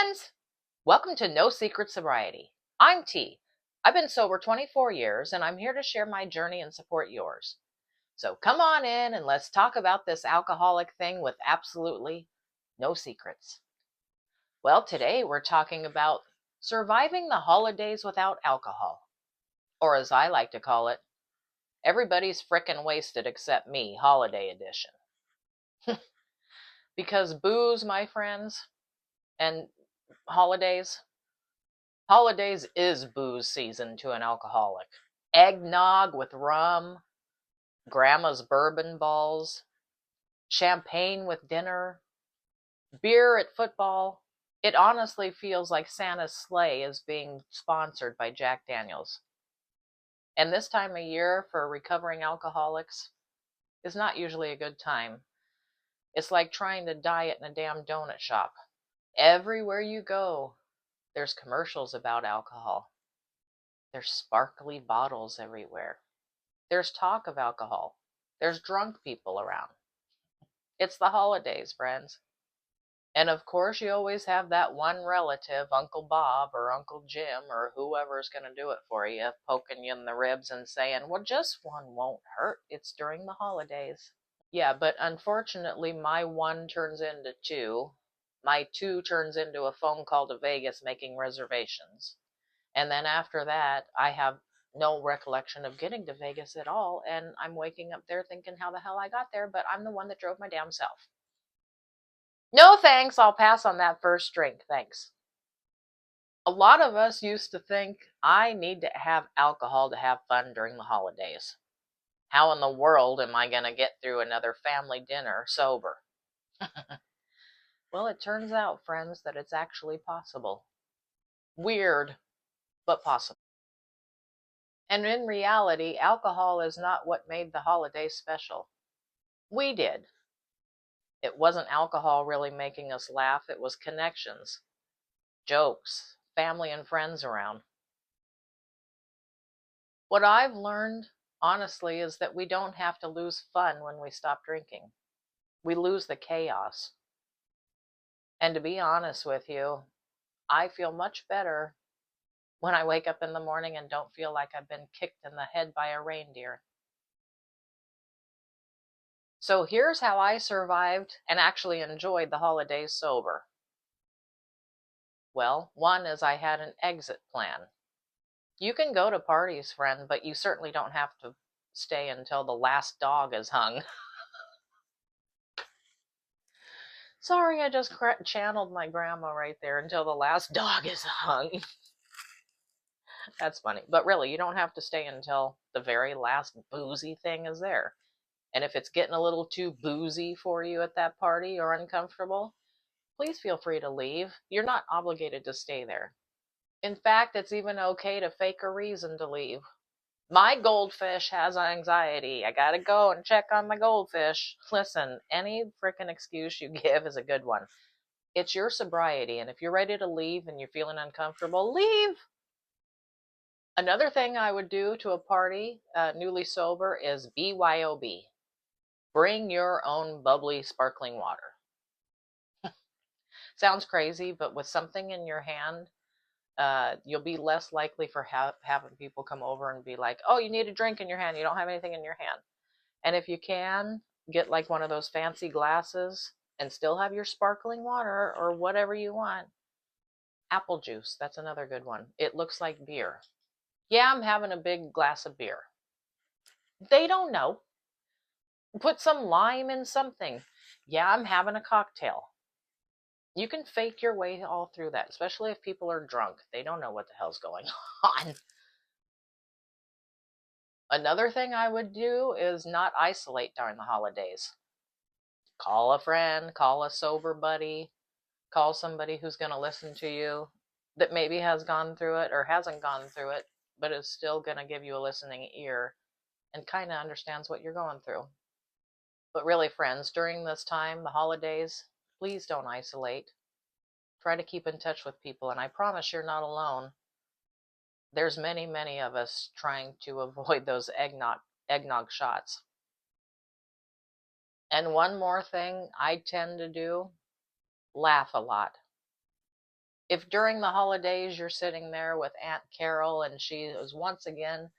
friends! Welcome to No Secret Sobriety. I'm T. I've been sober 24 years and I'm here to share my journey and support yours. So come on in and let's talk about this alcoholic thing with absolutely no secrets. Well, today we're talking about surviving the holidays without alcohol. Or as I like to call it, everybody's frickin' wasted except me, holiday edition. Because booze, my friends, and holidays is booze season to an alcoholic. Eggnog with rum, grandma's bourbon balls, champagne with dinner, beer at football. It honestly feels like Santa's sleigh is being sponsored by Jack Daniels. And this time of year for recovering alcoholics is not usually a good time. It's like trying to diet in a damn donut shop. Everywhere you go, there's commercials about alcohol. There's sparkly bottles everywhere. There's talk of alcohol. There's drunk people around. It's the holidays, friends. And of course, you always have that one relative, Uncle Bob or Uncle Jim or whoever's going to do it for you, poking you in the ribs and saying, well, just one won't hurt. It's during the holidays. Yeah, but unfortunately, my one turns into two. My two turns into a phone call to Vegas making reservations. And then after that, I have no recollection of getting to Vegas at all. And I'm waking up there thinking how the hell I got there, but I'm the one that drove my damn self. No thanks, I'll pass on that first drink, thanks. A lot of us used to think I need to have alcohol to have fun during the holidays. How in the world am I going to get through another family dinner sober? Well, it turns out, friends, that it's actually possible. Weird, but possible. And in reality, alcohol is not what made the holiday special. We did. It wasn't alcohol really making us laugh, it was connections, jokes, family and friends around. What I've learned, honestly, is that we don't have to lose fun when we stop drinking. We lose the chaos. And to be honest with you, I feel much better when I wake up in the morning and don't feel like I've been kicked in the head by a reindeer. So here's how I survived and actually enjoyed the holidays sober. Well, one is I had an exit plan. You can go to parties, friend, but you certainly don't have to stay until the last dog is hung. Sorry, I just channeled my grandma right there, until the last dog is hung. That's funny. But really, you don't have to stay until the very last boozy thing is there. And if it's getting a little too boozy for you at that party or uncomfortable, please feel free to leave. You're not obligated to stay there. In fact, it's even okay to fake a reason to leave. My goldfish has anxiety. I gotta go and check on my goldfish. Listen, any frickin' excuse you give is a good one. It's your sobriety, and if you're ready to leave and you're feeling uncomfortable, leave. Another thing I would do to a party, newly sober, is BYOB. Bring your own bubbly sparkling water. Sounds crazy, but with something in your hand, you'll be less likely for having people come over and be like, oh, you need a drink in your hand. You don't have anything in your hand. And if you can, get like one of those fancy glasses and still have your sparkling water or whatever you want. Apple juice, that's another good one. It looks like beer. Yeah, I'm having a big glass of beer. They don't know. Put some lime in something. Yeah, I'm having a cocktail. You can fake your way all through that, especially if people are drunk. They don't know what the hell's going on. Another thing I would do is not isolate during the holidays. Call a friend, call a sober buddy, call somebody who's going to listen to you that maybe has gone through it or hasn't gone through it, but is still going to give you a listening ear and kind of understands what you're going through. But really, friends, during this time, the holidays, please don't isolate. Try to keep in touch with people, and I promise you're not alone. There's many, many of us trying to avoid those eggnog shots. And one more thing I tend to do, laugh a lot. If during the holidays you're sitting there with Aunt Carol and she is once again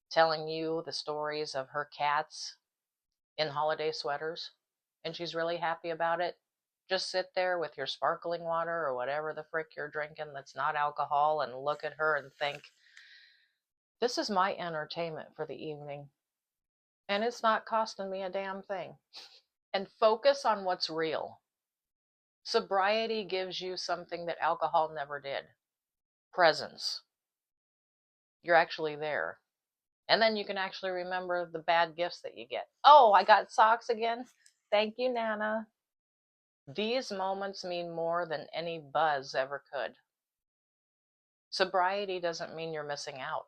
telling you the stories of her cats in holiday sweaters and she's really happy about it, just sit there with your sparkling water or whatever the frick you're drinking that's not alcohol and look at her and think, this is my entertainment for the evening, and it's not costing me a damn thing. And focus on what's real. Sobriety gives you something that alcohol never did. Presence. You're actually there. And then you can actually remember the bad gifts that you get. Oh, I got socks again. Thank you, Nana. These moments mean more than any buzz ever could. Sobriety doesn't mean you're missing out.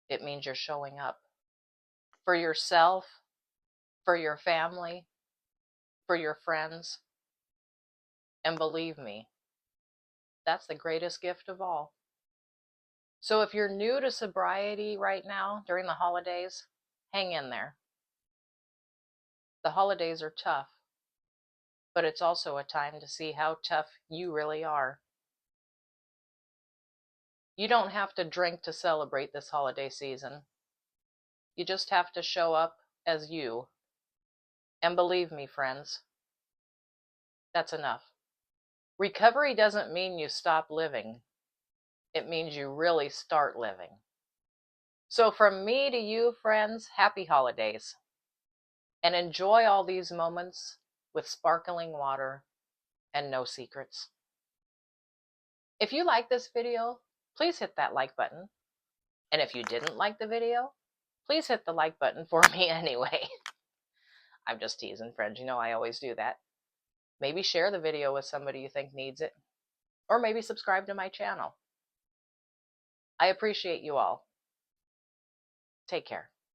It means you're showing up. For yourself, for your family, for your friends. And believe me, that's the greatest gift of all. So if you're new to sobriety right now during the holidays, hang in there. The holidays are tough, but it's also a time to see how tough you really are. You don't have to drink to celebrate this holiday season. You just have to show up as you. And believe me, friends, that's enough. Recovery doesn't mean you stop living. It means you really start living. So from me to you, friends, happy holidays. And enjoy all these moments with sparkling water and no secrets. If you like this video, please hit that like button. And if you didn't like the video, please hit the like button for me anyway. I'm just teasing, friends. You know I always do that. Maybe share the video with somebody you think needs it. Or maybe subscribe to my channel. I appreciate you all. Take care.